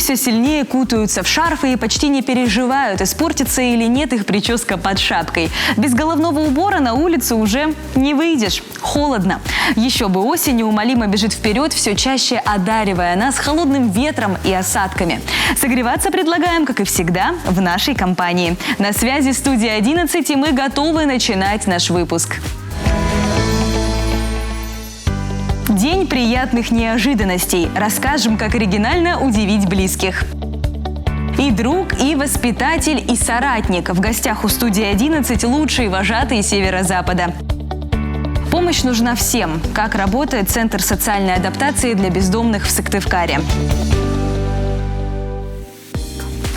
все сильнее кутаются в шарфы и почти не переживают, испортится или нет их прическа под шапкой. Без головного убора на улицу уже не выйдешь. Холодно. Еще бы осень неумолимо бежит вперед, все чаще одаривая нас холодным ветром и осадками. Согреваться предлагаем, как и всегда, в нашей компании. На связи студия 11, и мы готовы начинать наш выпуск. День приятных неожиданностей. Расскажем, как оригинально удивить близких. И друг, и воспитатель, и соратник. В гостях у студии 11 лучшие вожатые Северо-Запада. Помощь нужна всем. Как работает Центр социальной адаптации для бездомных в Сыктывкаре.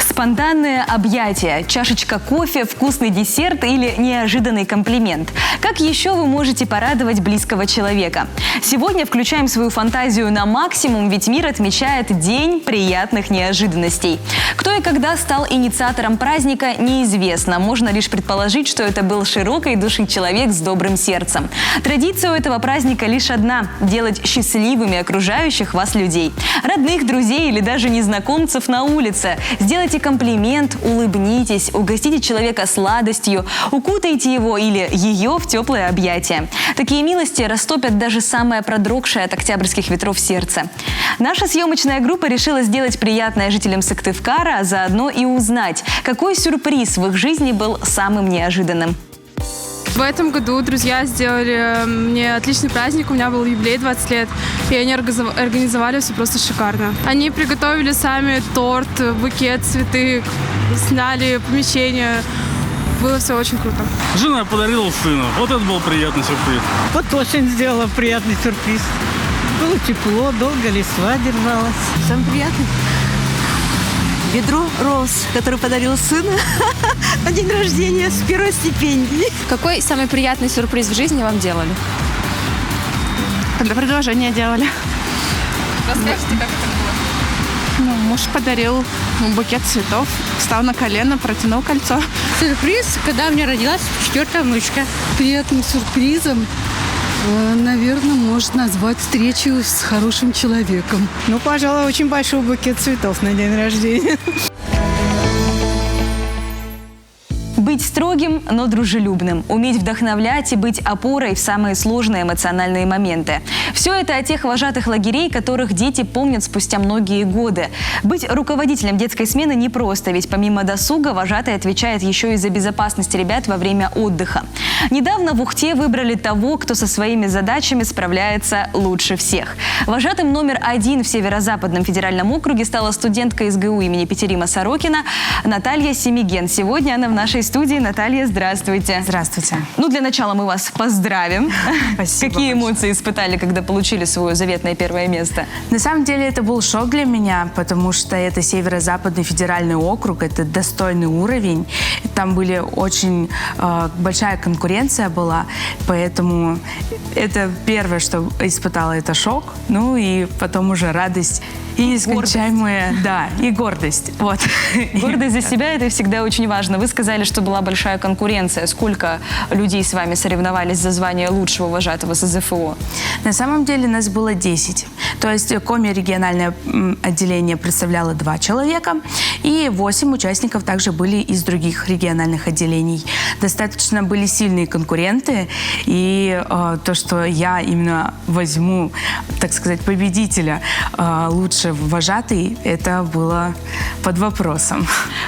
Спонтанное объятие, чашечка кофе, вкусный десерт или неожиданный комплимент. Как еще вы можете порадовать близкого человека? Сегодня включаем свою фантазию на максимум, ведь мир отмечает День приятных неожиданностей. Кто и когда стал инициатором праздника, неизвестно. Можно лишь предположить, что это был широкой души человек с добрым сердцем. Традиция у этого праздника лишь одна – делать счастливыми окружающих вас людей. Родных, друзей или даже незнакомцев на улице. Сделайте комплимент, улыбнитесь, угостите человека сладостью, укутайте его или ее в теплое объятие. Такие милости растопят даже самое продрогшее от октябрьских ветров сердце. Наша съемочная группа решила сделать приятное жителям Сыктывкара, а заодно и узнать, какой сюрприз в их жизни был самым неожиданным. В этом году друзья сделали мне отличный праздник, у меня был юбилей 20 лет, и они организовали все просто шикарно. Они приготовили сами торт, букет, цветы, сняли помещение. Было все очень круто. Жена подарила сына. Вот это был приятный сюрприз. Вот очень сделала приятный сюрприз. Было тепло, долго листва держалась. Самый приятный ведро роз, который подарил сына на день рождения с первой стипендии. Какой самый приятный сюрприз в жизни вам делали? Когда предложение делали. Расскажите, как это было? Муж подарил букет цветов, встал на колено, протянул кольцо. Сюрприз, когда у меня родилась 4-я внучка. Приятным сюрпризом, наверное, можно назвать встречу с хорошим человеком. Ну, пожалуй, очень большой букет цветов на день рождения. Быть строгим, но дружелюбным, уметь вдохновлять и быть опорой в самые сложные эмоциональные моменты. Все это о тех вожатых лагерей, которых дети помнят спустя многие годы. Быть руководителем детской смены непросто, ведь помимо досуга вожатый отвечает еще и за безопасность ребят во время отдыха. Недавно в Ухте выбрали того, кто со своими задачами справляется лучше всех. Вожатым номер 1 в Северо-Западном федеральном округе стала студентка СГУ имени Петерима Сорокина Наталья Семиген. Сегодня она в нашей студии. Наталья, здравствуйте. Здравствуйте. Ну, для начала мы вас поздравим. Спасибо. Какие эмоции испытали, когда получили свое заветное первое место? На самом деле это был шок для меня, потому что это Северо-Западный федеральный округ, это достойный уровень. Там были очень большая конкуренция была, поэтому это первое, что испытала, это шок. Ну и потом уже радость и нескончаемая, да, и гордость. Вот. Гордость за себя – это всегда очень важно. Вы сказали, что была большая конкуренция. Сколько людей с вами соревновались за звание лучшего вожатого СЗФО? На самом деле нас было 10. То есть Коми региональное отделение представляло 2 человека, и 8 участников также были из других региональных отделений. Достаточно были сильные конкуренты, и то, что я именно возьму, так сказать, победителя лучше вожатый, это было под вопросом.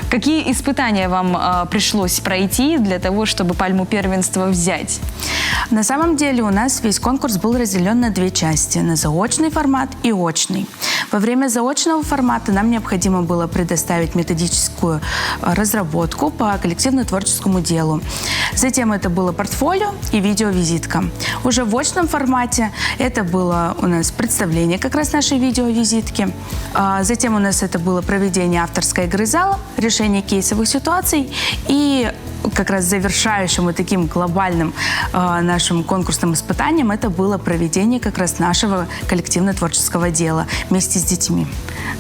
Какие испытания вам пришлось пройти для того, чтобы пальму первенства взять? На самом деле у нас весь конкурс был разделен на 2 части – на заочный формат и очный. Во время заочного формата нам необходимо было предоставить методическую разработку по коллективно-творческому делу. Затем это было портфолио и видеовизитка. Уже в очном формате это было у нас представление как раз нашей видеовизитки. Затем у нас это было проведение авторской игры зала, решение кейсовых ситуаций и как раз завершающим и таким глобальным нашим конкурсным испытанием это было проведение как раз нашего коллективно-творческого дела вместе с детьми.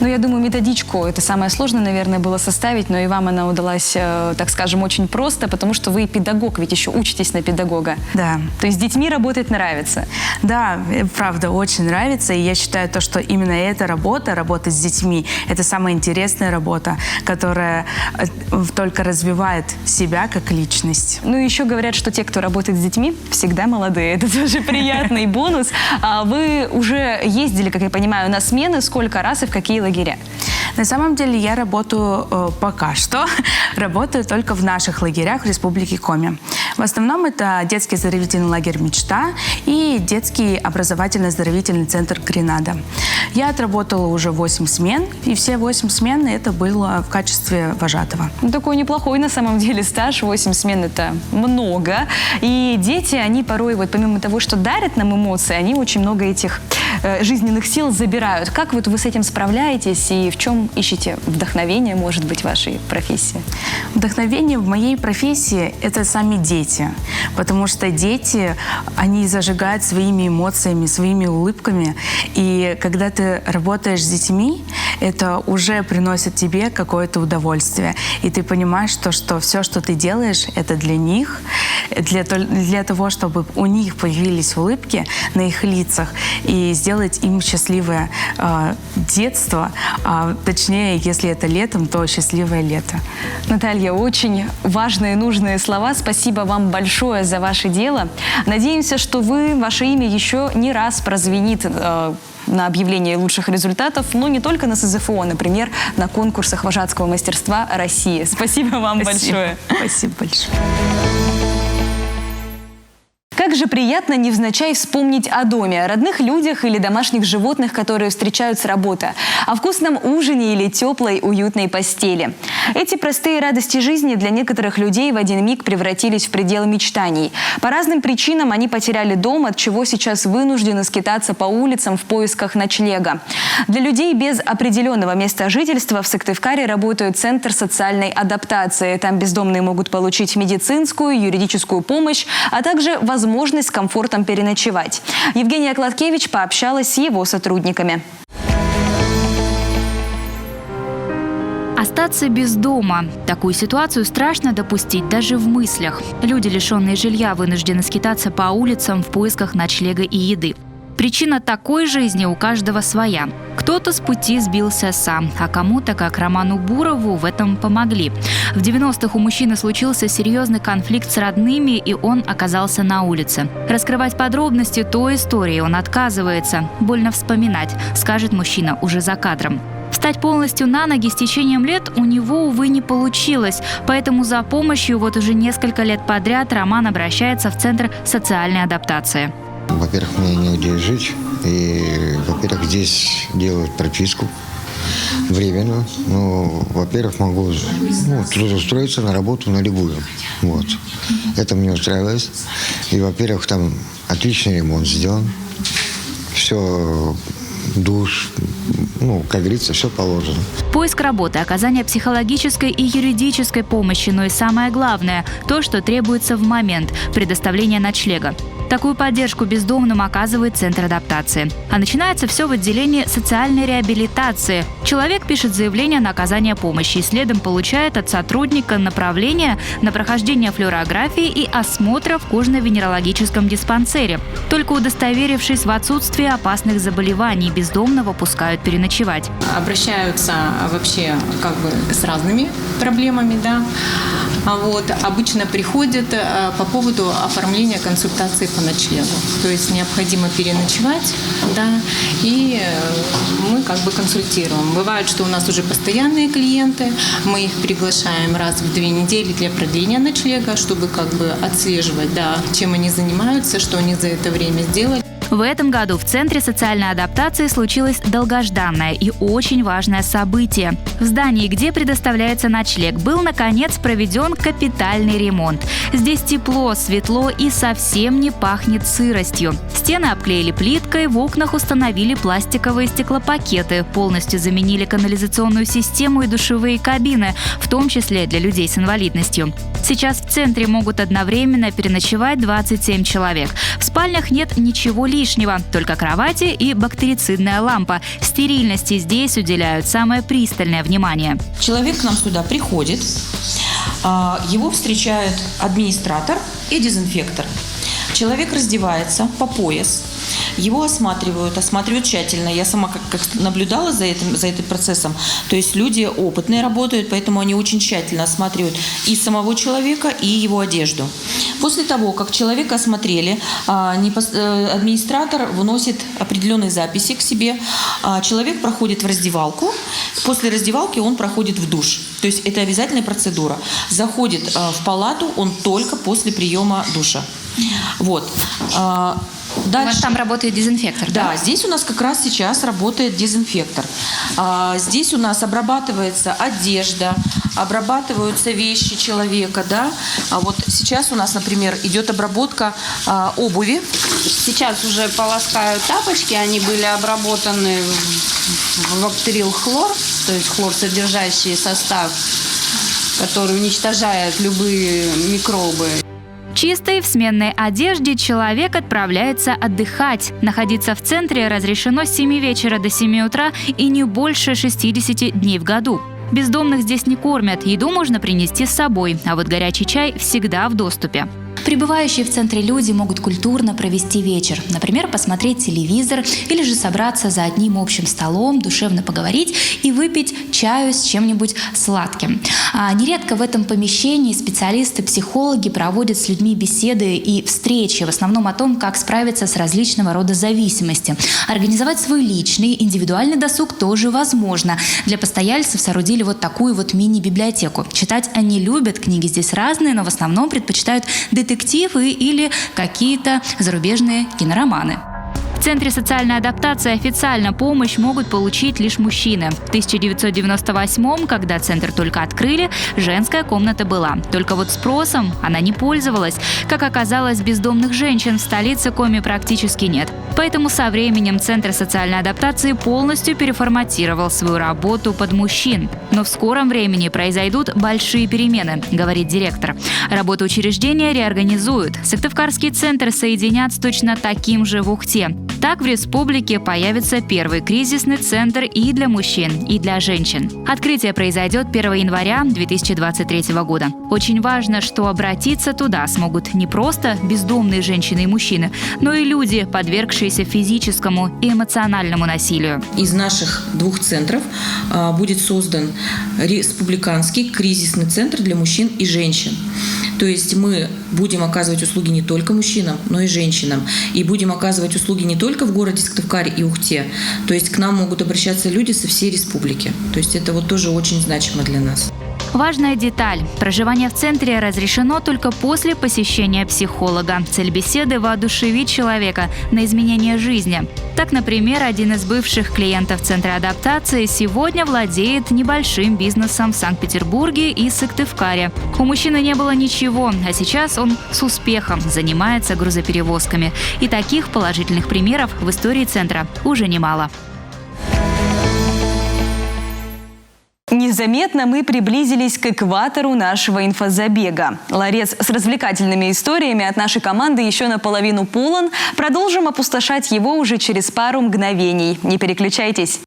Ну, я думаю, методичку, это самое сложное, наверное, было составить, но и вам она удалась, так скажем, очень просто, потому что вы педагог, ведь еще учитесь на педагога. Да. То есть с детьми работать нравится. Да, правда, очень нравится. И я считаю, что именно эта работа с детьми, это самая интересная работа, которая только развивает себя как личность. Ну, еще говорят, что те, кто работает с детьми, всегда молодые. Это тоже приятный бонус. А вы уже ездили, как я понимаю, на смены, сколько раз и в какие лагеря? На самом деле я работаю пока что, работаю только в наших лагерях в Республике Коми. В основном это детский оздоровительный лагерь «Мечта» и детский образовательно-оздоровительный центр «Гренада». Я отработала уже 8 смен, и все 8 смен это было в качестве вожатого. Ну, такой неплохой на самом деле стаж, 8 смен это много. И дети, они порой, вот помимо того, что дарят нам эмоции, они очень много этих жизненных сил забирают. Как вот вы с этим справляетесь и в чем ищете вдохновение, может быть, в вашей профессии? Вдохновение в моей профессии – это сами дети, потому что дети, они зажигают своими эмоциями, своими улыбками, и когда ты работаешь с детьми, это уже приносит тебе какое-то удовольствие, и ты понимаешь, что все, что ты делаешь, это для них, для того, чтобы у них появились улыбки на их лицах, и сделать им счастливое детство, точнее, если это летом, то счастливое лето. Наталья, очень важные и нужные слова. Спасибо вам большое за ваше дело. Надеемся, что ваше имя еще не раз прозвенит на объявлении лучших результатов, но не только на СЗФО, например, на конкурсах вожатского мастерства России. Спасибо вам большое. Спасибо большое. Как же приятно невзначай вспомнить о доме, о родных людях или домашних животных, которые встречают с работы, о вкусном ужине или теплой, уютной постели. Эти простые радости жизни для некоторых людей в один миг превратились в пределы мечтаний. По разным причинам они потеряли дом, от чего сейчас вынуждены скитаться по улицам в поисках ночлега. Для людей без определенного места жительства в Сыктывкаре работает Центр социальной адаптации. Там бездомные могут получить медицинскую, юридическую помощь, а также возможность с комфортом переночевать. Евгения Кладкевич пообщалась с его сотрудниками. Остаться без дома. Такую ситуацию страшно допустить даже в мыслях. Люди, лишенные жилья, вынуждены скитаться по улицам в поисках ночлега и еды. Причина такой жизни у каждого своя. Кто-то с пути сбился сам, а кому-то, как Роману Бурову, в этом помогли. В 90-х у мужчины случился серьезный конфликт с родными, и он оказался на улице. Раскрывать подробности той истории он отказывается. Больно вспоминать, скажет мужчина уже за кадром. Встать полностью на ноги с течением лет у него, увы, не получилось. Поэтому за помощью вот уже несколько лет подряд Роман обращается в Центр социальной адаптации. Во-первых, мне негде жить. И, во-первых, здесь делают прописку временную. Ну, во-первых, могу трудоустроиться на работу на любую. Вот. Это мне устраивает. И, во-первых, там отличный ремонт сделан. Все, душ, как говорится, все положено. Поиск работы, оказание психологической и юридической помощи, но и самое главное – то, что требуется в момент – предоставления ночлега. Такую поддержку бездомным оказывает Центр адаптации. А начинается все в отделении социальной реабилитации. Человек пишет заявление на оказание помощи и следом получает от сотрудника направление на прохождение флюорографии и осмотра в кожно-венерологическом диспансере. Только удостоверившись в отсутствии опасных заболеваний, бездомного пускают переночевать. Обращаются вообще с разными проблемами, да. Обычно приходят по поводу оформления консультации по ночлегу. То есть необходимо переночевать, да, и мы консультируем. Бывает, что у нас уже постоянные клиенты, мы их приглашаем раз в 2 недели для продления ночлега, чтобы отслеживать, да, чем они занимаются, что они за это время сделали. В этом году в Центре социальной адаптации случилось долгожданное и очень важное событие. В здании, где предоставляется ночлег, был, наконец, проведен капитальный ремонт. Здесь тепло, светло и совсем не пахнет сыростью. Стены обклеили плиткой, в окнах установили пластиковые стеклопакеты, полностью заменили канализационную систему и душевые кабины, в том числе для людей с инвалидностью. Сейчас в центре могут одновременно переночевать 27 человек. В спальнях нет ничего личного. лишнего, только кровати и бактерицидная лампа. Стерильности здесь уделяют самое пристальное внимание. Человек к нам сюда приходит, его встречает администратор и дезинфектор. Человек раздевается по пояс, его осматривают тщательно. Я сама как наблюдала за этим процессом. То есть люди опытные работают, поэтому они очень тщательно осматривают и самого человека, и его одежду. После того, как человека осмотрели, администратор вносит определенные записи к себе. Человек проходит в раздевалку. После раздевалки он проходит в душ. То есть это обязательная процедура. Заходит в палату он только после приема душа. Вот. Дальше. У вас там работает дезинфектор, да? Да, здесь у нас как раз сейчас работает дезинфектор. Здесь у нас обрабатывается одежда, обрабатываются вещи человека, да. Вот сейчас у нас, например, идет обработка обуви. Сейчас уже полоскают тапочки, они были обработаны в бактерилхлор, то есть хлорсодержащий состав, который уничтожает любые микробы. Чистой в сменной одежде человек отправляется отдыхать. Находиться в центре разрешено с 7 вечера до 7 утра и не больше 60 дней в году. Бездомных здесь не кормят, еду можно принести с собой, а вот горячий чай всегда в доступе. Прибывающие в центре люди могут культурно провести вечер. Например, посмотреть телевизор или же собраться за одним общим столом, душевно поговорить и выпить чаю с чем-нибудь сладким. Нередко в этом помещении специалисты-психологи проводят с людьми беседы и встречи, в основном о том, как справиться с различного рода зависимостями. Организовать свой личный, индивидуальный досуг тоже возможно. Для постояльцев соорудили вот такую вот мини-библиотеку. Читать они любят, книги здесь разные, но в основном предпочитают детективы или какие-то зарубежные кинороманы. В Центре социальной адаптации официально помощь могут получить лишь мужчины. В 1998-м, когда центр только открыли, женская комната была. Только вот спросом она не пользовалась. Как оказалось, бездомных женщин в столице Коми практически нет. Поэтому со временем Центр социальной адаптации полностью переформатировал свою работу под мужчин. Но в скором времени произойдут большие перемены, говорит директор. Работу учреждения реорганизуют. Сыктывкарский центр соединят с точно таким же в Ухте. Так в республике появится первый кризисный центр и для мужчин, и для женщин. Открытие произойдет 1 января 2023 года. Очень важно, что обратиться туда смогут не просто бездомные женщины и мужчины, но и люди, подвергшиеся физическому и эмоциональному насилию. Из наших 2 центров будет создан республиканский кризисный центр для мужчин и женщин. То есть мы будем оказывать услуги не только мужчинам, но и женщинам. И будем оказывать услуги не только в городе Сыктывкаре и Ухте. То есть к нам могут обращаться люди со всей республики. То есть это вот тоже очень значимо для нас. Важная деталь. Проживание в центре разрешено только после посещения психолога. Цель беседы – воодушевить человека на изменение жизни. Так, например, один из бывших клиентов Центра адаптации сегодня владеет небольшим бизнесом в Санкт-Петербурге и Сыктывкаре. У мужчины не было ничего, а сейчас он с успехом занимается грузоперевозками. И таких положительных примеров в истории центра уже немало. Незаметно мы приблизились к экватору нашего инфозабега. Ларец с развлекательными историями от нашей команды еще наполовину полон. Продолжим опустошать его уже через пару мгновений. Не переключайтесь.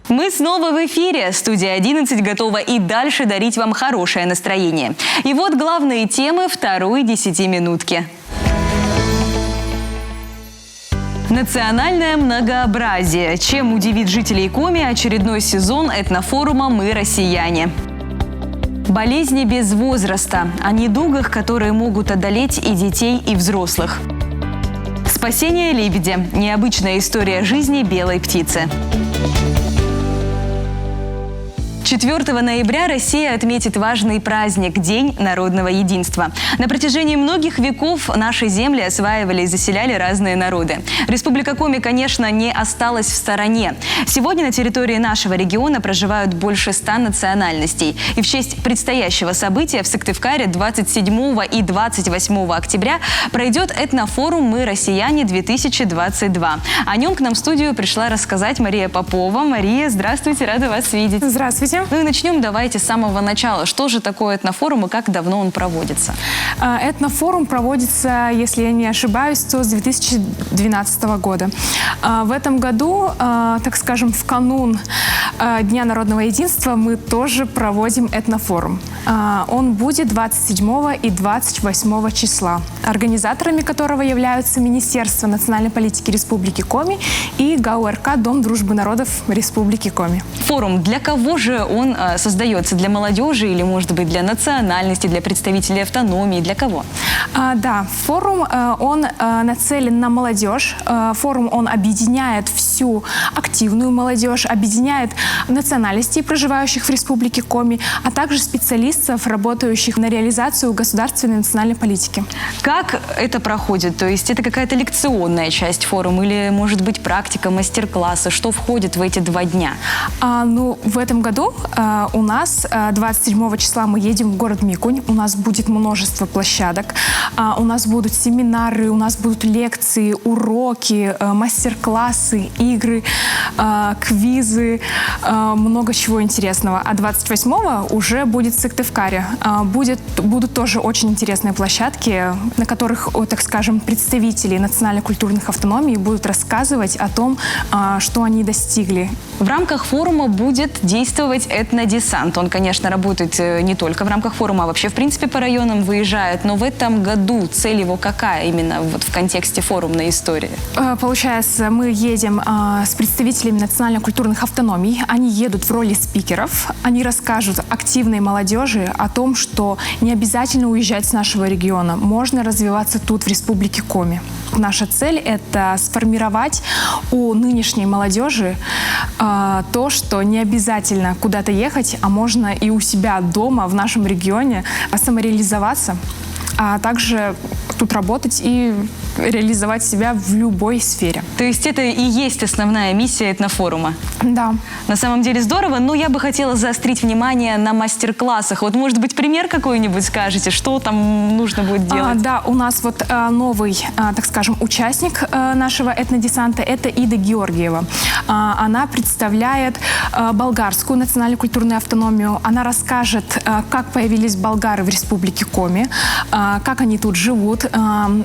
Мы снова в эфире. Студия 11 готова и дальше дарить вам хорошее настроение. И вот главные темы второй 10-минутки. Национальное многообразие. Чем удивит жителей Коми очередной сезон этнофорума «Мы россияне». Болезни без возраста. О недугах, которые могут одолеть и детей, и взрослых. Спасение лебедя. Необычная история жизни белой птицы. 4 ноября Россия отметит важный праздник – День народного единства. На протяжении многих веков наши земли осваивали и заселяли разные народы. Республика Коми, конечно, не осталась в стороне. Сегодня на территории нашего региона проживают больше 100 национальностей. И в честь предстоящего события в Сыктывкаре 27 и 28 октября пройдет этнофорум «Мы россияне-2022». О нем к нам в студию пришла рассказать Мария Попова. Мария, здравствуйте, рада вас видеть. Здравствуйте. Союзе. Ну и начнем давайте с самого начала. Что же такое этнофорум и как давно он проводится? Этнофорум проводится, если я не ошибаюсь, с 2012 года. В этом году, так скажем, в канун Дня народного единства мы тоже проводим этнофорум. Он будет 27 и 28 числа, организаторами которого являются Министерство национальной политики Республики Коми и ГАУ-РК «Дом дружбы народов Республики Коми». Форум, для кого же он создается? Для молодежи или, может быть, для национальности, для представителей автономии? Для кого? Да, форум, он нацелен на молодежь. Форум, он объединяет всю активную молодежь, объединяет национальностей, проживающих в Республике Коми, а также специалистов, работающих на реализацию государственной национальной политики. Как это проходит? То есть это какая-то лекционная часть форума или, может быть, практика, мастер-классы? Что входит в эти 2 дня? В этом году у нас 27 числа мы едем в город Микунь. У нас будет множество площадок. У нас будут семинары, у нас будут лекции, уроки, мастер-классы, игры, квизы, много чего интересного. А 28-го уже будет в Сыктывкаре. Будут тоже очень интересные площадки, на которых, так скажем, представители национально-культурных автономий будут рассказывать о том, что они достигли. В рамках форума будет действовать этнодесант. Он, конечно, работает не только в рамках форума, а вообще, в принципе, по районам выезжает. Но в этом году цель его какая именно вот в контексте форумной истории? Получается, мы едем с представителями национально-культурных автономий. Они едут в роли спикеров. Они расскажут активной молодежи о том, что не обязательно уезжать с нашего региона. Можно развиваться тут, в Республике Коми. Наша цель – это сформировать у нынешней молодежи то, что не обязательно куда-то ехать, а можно и у себя дома, в нашем регионе, самореализоваться, а также тут работать и реализовать себя в любой сфере. То есть это и есть основная миссия этнофорума? Да. На самом деле здорово, но я бы хотела заострить внимание на мастер-классах. Вот, может быть, пример какой-нибудь скажете, что там нужно будет делать? Да, у нас вот новый, так скажем, участник нашего этнодесанта – это Ида Георгиева. Она представляет болгарскую национально-культурную автономию. Она расскажет, как появились болгары в Республике Коми, как они тут живут,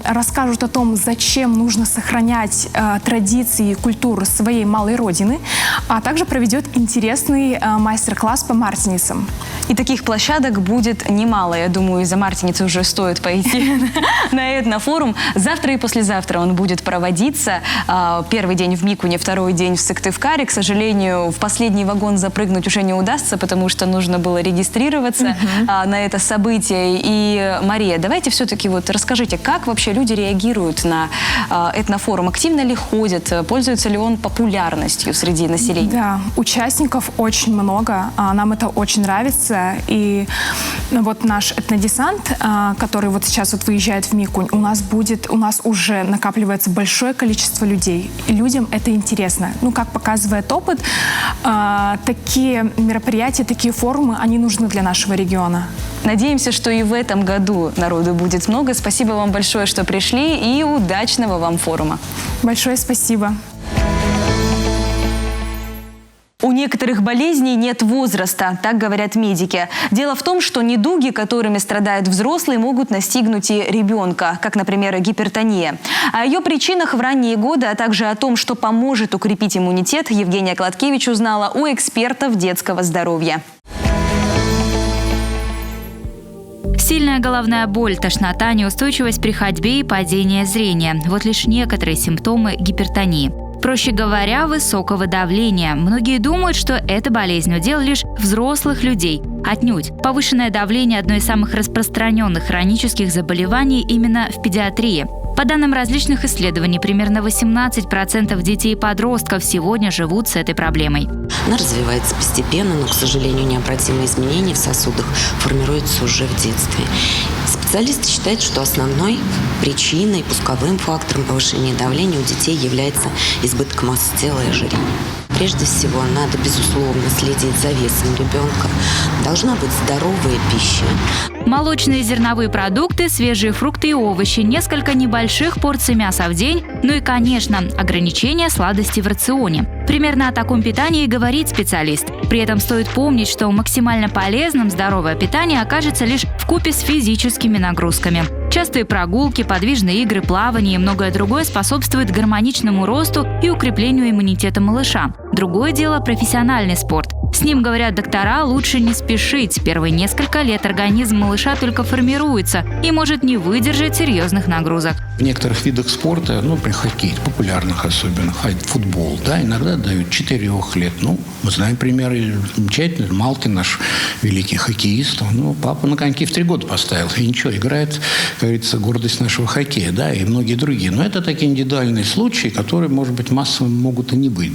расскажут о том, зачем нужно сохранять традиции и культуру своей малой родины, а также проведет интересный мастер-класс по мартиницам. И таких площадок будет немало. Я думаю, из-за мартиницы уже стоит пойти на этнофорум. Завтра и послезавтра он будет проводиться. Первый день в Микуне, второй день в Сыктывкаре. К сожалению, в последний вагон запрыгнуть уже не удастся, потому что нужно было регистрироваться на это событие. И, Мария, давайте все-таки вот расскажите, как вообще люди реагируют на этнофорум? Активно ли ходят? Пользуется ли он популярностью среди населения? Да, участников очень много. Нам это очень нравится. И вот наш этнодесант, который вот сейчас вот выезжает в Микунь, у нас уже накапливается большое количество людей. И людям это интересно. Как показывает опыт, такие мероприятия, такие форумы, они нужны для нашего региона. Надеемся, что и в этом году народу будет много. Спасибо вам большое, что пришли, и удачного вам форума. Большое спасибо. У некоторых болезней нет возраста, так говорят медики. Дело в том, что недуги, которыми страдают взрослые, могут настигнуть и ребенка, как, например, гипертония. О ее причинах в ранние годы, а также о том, что поможет укрепить иммунитет, Евгения Кладкевич узнала у экспертов детского здоровья. Сильная головная боль, тошнота, неустойчивость при ходьбе и падение зрения – вот лишь некоторые симптомы гипертонии. Проще говоря, высокого давления. Многие думают, что эта болезнь удел лишь взрослых людей. Отнюдь. Повышенное давление – одно из самых распространенных хронических заболеваний именно в педиатрии. По данным различных исследований, примерно 18% детей и подростков сегодня живут с этой проблемой. Она развивается постепенно, но, к сожалению, необратимые изменения в сосудах формируются уже в детстве. Специалисты считают, что основной причиной, пусковым фактором повышения давления у детей является избыток массы тела и ожирение. Прежде всего, надо, безусловно, следить за весом ребенка. Должна быть здоровая пища. Молочные и зерновые продукты, свежие фрукты и овощи, несколько небольших порций мяса в день, ну и, конечно, ограничение сладостей в рационе. Примерно о таком питании и говорит специалист. При этом стоит помнить, что максимально полезным здоровое питание окажется лишь вкупе с физическими нагрузками. Частые прогулки, подвижные игры, плавание и многое другое способствует гармоничному росту и укреплению иммунитета малыша. Другое дело – профессиональный спорт. С ним, говорят доктора, лучше не спешить. Первые несколько лет организм малыша только формируется и может не выдержать серьезных нагрузок. В некоторых видах спорта, при хоккее, популярных особенно, футбол, иногда дают 4 лет. Мы знаем примеры замечательные. Малкин, наш великий хоккеист, папа на коньки в 3 года поставил. И ничего, играет, как говорится, гордость нашего хоккея, и многие другие. Но это такие индивидуальные случаи, которые, может быть, массовыми могут и не быть.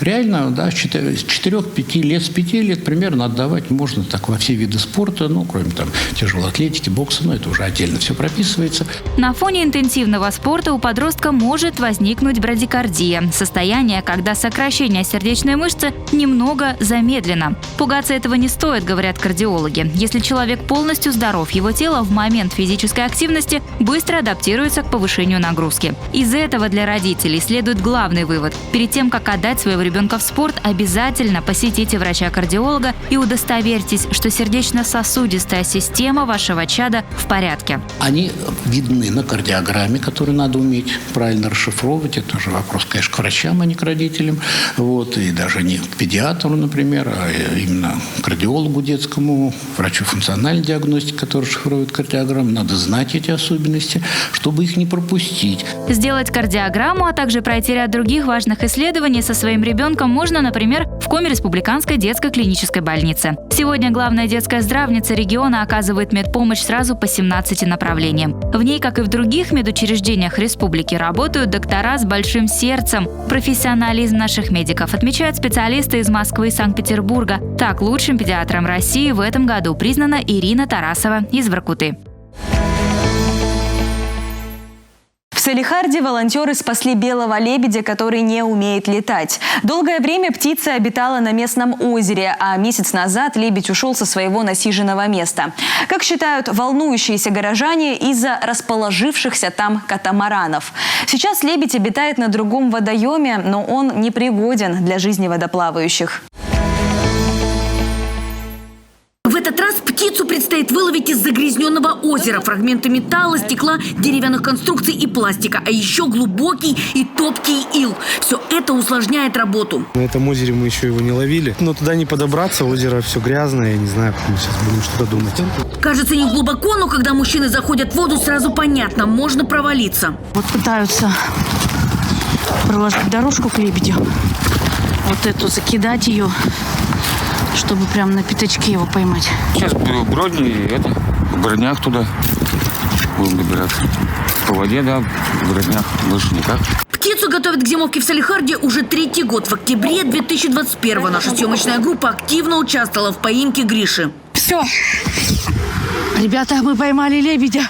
Реально, с 4-5 лет, с 5 лет примерно отдавать можно так во все виды спорта, кроме тяжелой атлетики, бокса, это уже отдельно все прописывается. На фоне интенсивного спорта у подростка может возникнуть брадикардия – состояние, когда сокращение сердечной мышцы немного замедлено. Пугаться этого не стоит, говорят кардиологи. Если человек полностью здоров, его тело в момент физической активности быстро адаптируется к повышению нагрузки. Из этого для родителей следует главный вывод. Перед тем, как отдать своего ребенка в спорт, обязательно посетите врача-кардиолога и удостоверьтесь, что сердечно-сосудистая система вашего чада в порядке. Они видны на кардиограмме, которую надо уметь правильно расшифровывать. Это уже вопрос, конечно, к врачам, а не к родителям. И даже не к педиатру, например, а именно к кардиологу детскому, врачу функциональной диагностики, который расшифровывает кардиограмму. Надо знать эти особенности, чтобы их не пропустить. Сделать кардиограмму, а также пройти ряд других важных исследований со своим ребенком можно, например, в Коми республиканской детской клинической больнице. Сегодня главная детская здравница региона оказывает медпомощь сразу по 17 направлениям. В ней, как и в других медучреждениях республики, работают доктора с большим сердцем. Профессионализм наших медиков отмечают специалисты из Москвы и Санкт-Петербурга. Так, лучшим педиатром России в этом году признана Ирина Тарасова из Воркуты. В Салехарде волонтеры спасли белого лебедя, который не умеет летать. Долгое время птица обитала на местном озере, а месяц назад лебедь ушел со своего насиженного места. Как считают волнующиеся горожане, из-за расположившихся там катамаранов. Сейчас лебедь обитает на другом водоеме, но он непригоден для жизни водоплавающих. В этот раз птицу предстоит выловить из загрязненного озера. Фрагменты металла, стекла, деревянных конструкций и пластика. А еще глубокий и топкий ил. Все это усложняет работу. На этом озере мы еще его не ловили. Но туда не подобраться, озеро все грязное. Я не знаю, как мы сейчас будем что-то думать. Кажется, не глубоко, но когда мужчины заходят в воду, сразу понятно, можно провалиться. Пытаются проложить дорожку к лебедю. Эту закидать ее, чтобы прям на пятачке его поймать. Сейчас броди, в городнях туда будем добираться. По воде, в городнях, больше никак. Птицу готовят к зимовке в Салехарде уже 3-й год. В октябре 2021-го наша съемочная группа активно участвовала в поимке Гриши. Все. Ребята, мы поймали лебедя.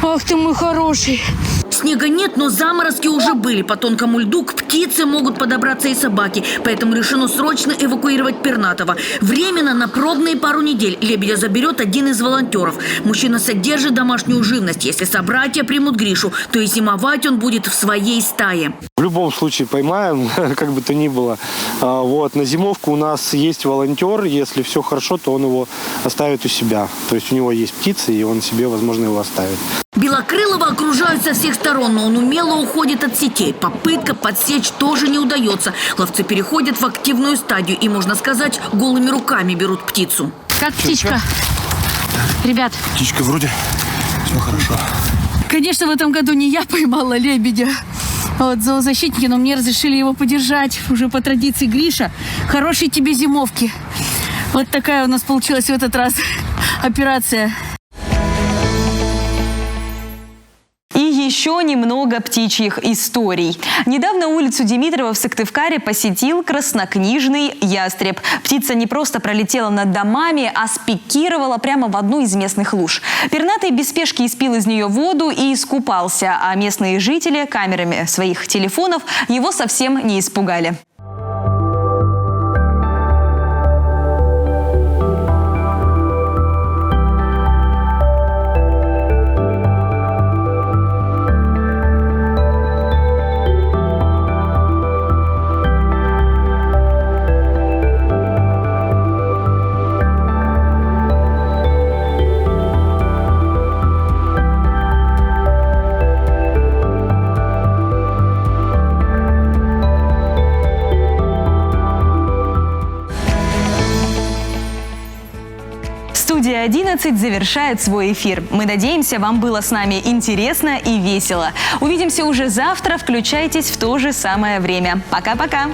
Ах ты мой хороший. Снега нет, но заморозки уже были. По тонкому льду к птице могут подобраться и собаки. Поэтому решено срочно эвакуировать пернатого. Временно на пробные пару недель лебедя заберет один из волонтеров. Мужчина содержит домашнюю живность. Если собратья примут Гришу, то и зимовать он будет в своей стае. В любом случае поймаем, как бы то ни было. На зимовку у нас есть волонтер. Если все хорошо, то он его оставит у себя. То есть у него есть птицы, и он себе, возможно, его оставит. Белокрылого окружают со всех сторон, но он умело уходит от сетей. Попытка подсечь тоже не удается. Ловцы переходят в активную стадию и, можно сказать, голыми руками берут птицу. Как птичка? Ребят. Птичка вроде все хорошо. Конечно, в этом году не я поймала лебедя. Зоозащитники, но мне разрешили его подержать. Уже по традиции. Гриша, хорошей тебе зимовки. Вот такая у нас получилась в этот раз операция. И еще немного птичьих историй. Недавно улицу Димитрова в Сыктывкаре посетил краснокнижный ястреб. Птица не просто пролетела над домами, а спикировала прямо в одну из местных луж. Пернатый без спешки испил из нее воду и искупался, а местные жители камерами своих телефонов его совсем не испугали. Студия 11 завершает свой эфир. Мы надеемся, вам было с нами интересно и весело. Увидимся уже завтра. Включайтесь в то же самое время. Пока-пока.